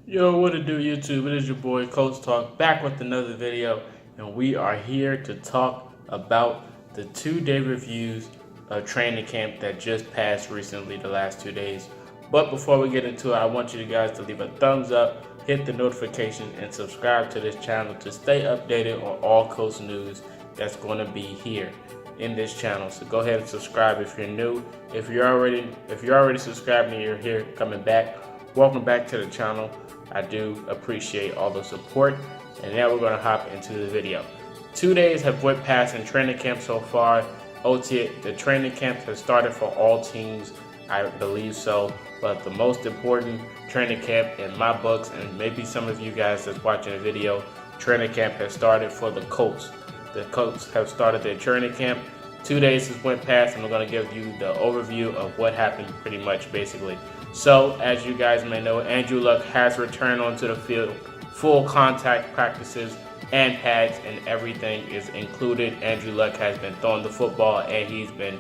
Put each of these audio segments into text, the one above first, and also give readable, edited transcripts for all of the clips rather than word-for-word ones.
Yo, what it do, YouTube? It is your boy Colts Talk back with another video, and we are here to talk about the 2-day reviews of training camp that just passed recently, the last 2 days. But before we get into it, I want you guys to leave a thumbs up, hit the notification, and subscribe to this channel to stay updated on all Colts news that's going to be here in this channel. So go ahead and subscribe if you're new. If you're already subscribed and you're here coming back, welcome back to the channel. I do appreciate all the support, and now we're going to hop into the video. 2 days have went past in training camp so far. The training camp has started for all teams, I believe so, but the most important training camp in my books, and maybe some of you guys that's watching the video, training camp has started for the Colts. The Colts have started their training camp. 2 days has went past, and I'm going to give you the overview of what happened pretty much basically. So, as you guys may know, Andrew Luck has returned onto the field. Full contact practices and pads and everything is included. Andrew Luck has been throwing the football, and he's been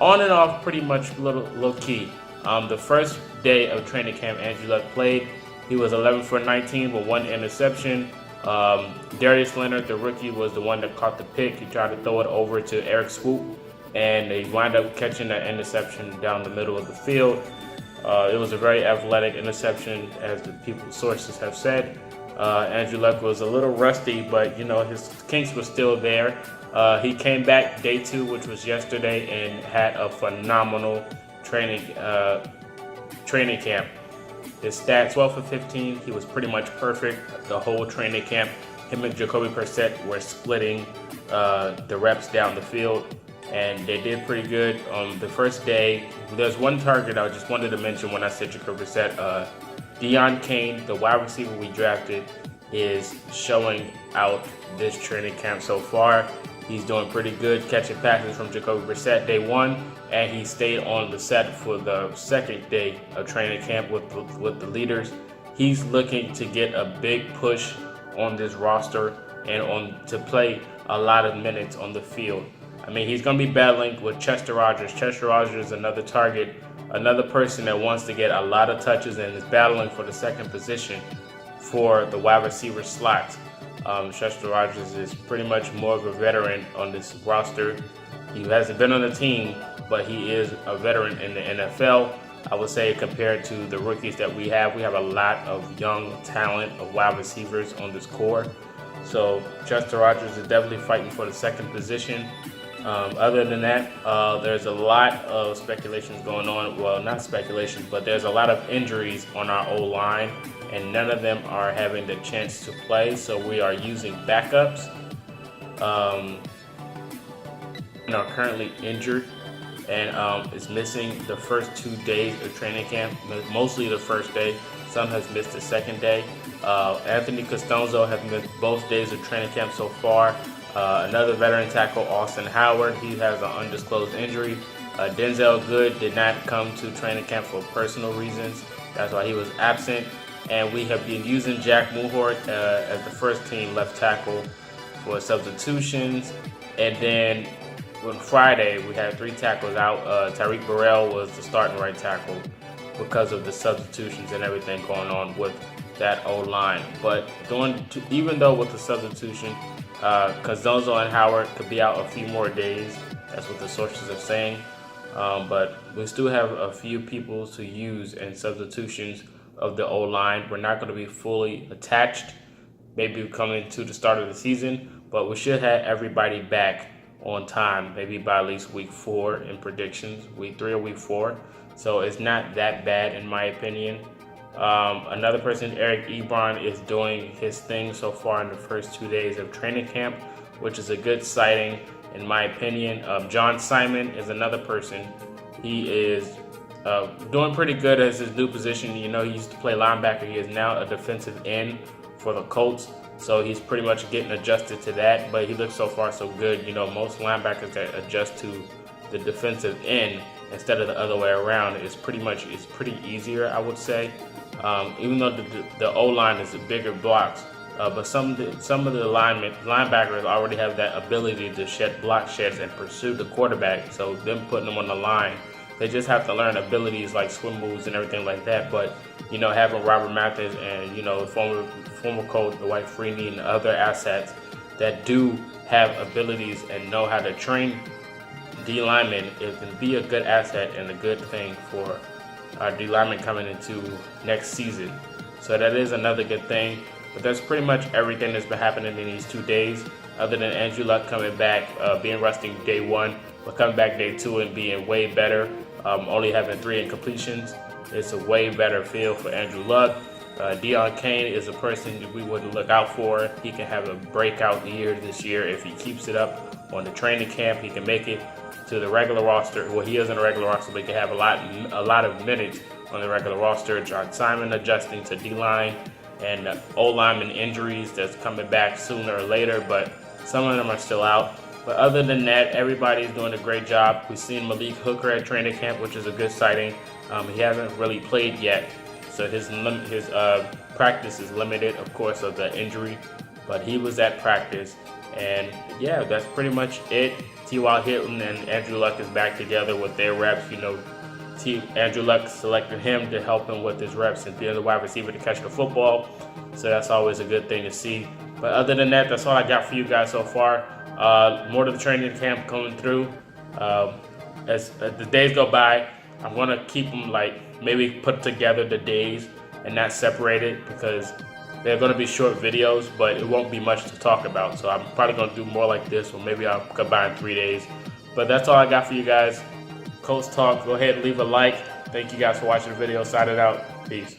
on and off pretty much low key. The first day of training camp, Andrew Luck played. He was 11 for 19 with 1 interception. Darius Leonard, the rookie, was the one that caught the pick. He tried to throw it over to Eric Swoop, and they wound up catching that interception down the middle of the field. It was a very athletic interception, as the sources have said. Andrew Luck was a little rusty, but his kinks were still there. He came back day 2, which was yesterday, and had a phenomenal training camp. His stats, 12 for 15. He was pretty much perfect the whole training camp. Him and Jacoby Brissett were splitting the reps down the field, and they did pretty good on the first day. There's one target I just wanted to mention when I said Jacoby Brissett. Deion Kane, the wide receiver we drafted, is showing out this training camp so far. He's doing pretty good, catching passes from Jacoby Brissett day 1, and he stayed on the set for the second day of training camp with the leaders. He's looking to get a big push on this roster and to play a lot of minutes on the field. I mean, he's going to be battling with Chester Rogers. Chester Rogers is another target, another person that wants to get a lot of touches and is battling for the second position for the wide receiver slot. Chester Rogers is pretty much more of a veteran on this roster. He hasn't been on the team, but he is a veteran in the NFL. I would say compared to the rookies that we have a lot of young talent of wide receivers on this core. So Chester Rogers is definitely fighting for the second position. Other than that, there's a lot of speculations going on. Well, not speculation, but there's a lot of injuries on our O-line, and none of them are having the chance to play. So we are using backups. Are currently injured and is missing the first 2 days of training camp, mostly the first day. Some has missed the second day. Anthony Costanzo has missed both days of training camp so far. Another veteran tackle, Austin Howard, he has an undisclosed injury. Denzel Good did not come to training camp for personal reasons. That's why he was absent. And we have been using Jack Muhort as the first team left tackle for substitutions. And then on Friday, we had 3 tackles out. Tyreek Burrell was the starting right tackle because of the substitutions and everything going on with that O-line. But even though with the substitution, Costanzo and Howard could be out a few more days. That's what the sources are saying. But we still have a few people to use in substitutions of the O-line. We're not going to be fully attached, maybe coming to the start of the season, but we should have everybody back on time, maybe by at least week 4 in predictions, week 3 or week 4. So it's not that bad in my opinion. Another person, Eric Ebron, is doing his thing so far in the first 2 days of training camp, which is a good sighting in my opinion. John Simon is another person. He is doing pretty good as his new position. He used to play linebacker. He is now a defensive end for the Colts. So he's pretty much getting adjusted to that, but he looks so far so good. Most linebackers that adjust to the defensive end instead of the other way around it's pretty easier, I would say. Even though the O-line is bigger blocks, but some of the linebackers already have that ability to shed block sheds and pursue the quarterback. So them putting them on the line They just have to learn abilities like swim moves and everything like that. But having Robert Mathis and former coach Dwight Freeney and other assets that do have abilities and know how to train D linemen, it can be a good asset and a good thing for our D linemen coming into next season. So that is another good thing. But that's pretty much everything that's been happening in these 2 days, other than Andrew Luck coming back, being rusty day 1, but coming back day 2 and being way better, only having 3 incompletions. It's a way better feel for Andrew Luck. Deon Cain is a person that we wouldn't look out for. He can have a breakout year this year if he keeps it up on the training camp. He can make it to the regular roster. Well, he isn't a regular roster, but he can have a lot of minutes on the regular roster. John Simon adjusting to D-line and O-lineman injuries that's coming back sooner or later, but some of them are still out. But other than that, everybody's doing a great job. We've seen Malik Hooker at training camp, which is a good sighting. He hasn't really played yet, so his practice is limited, of course, of the injury. But he was at practice, and yeah, that's pretty much it. T.Y. Hilton and Andrew Luck is back together with their reps. Andrew Luck selected him to help him with his reps and being the wide receiver to catch the football, so that's always a good thing to see. But other than that, that's all I got for you guys so far. More to the training camp coming through. As the days go by, I'm going to keep them maybe put together the days and not separate it, because they're going to be short videos, but it won't be much to talk about. So I'm probably going to do more like this, or maybe I'll combine 3 days. But that's all I got for you guys. Colts Talk, go ahead and leave a like. Thank you guys for watching the video. Sign it out. Peace.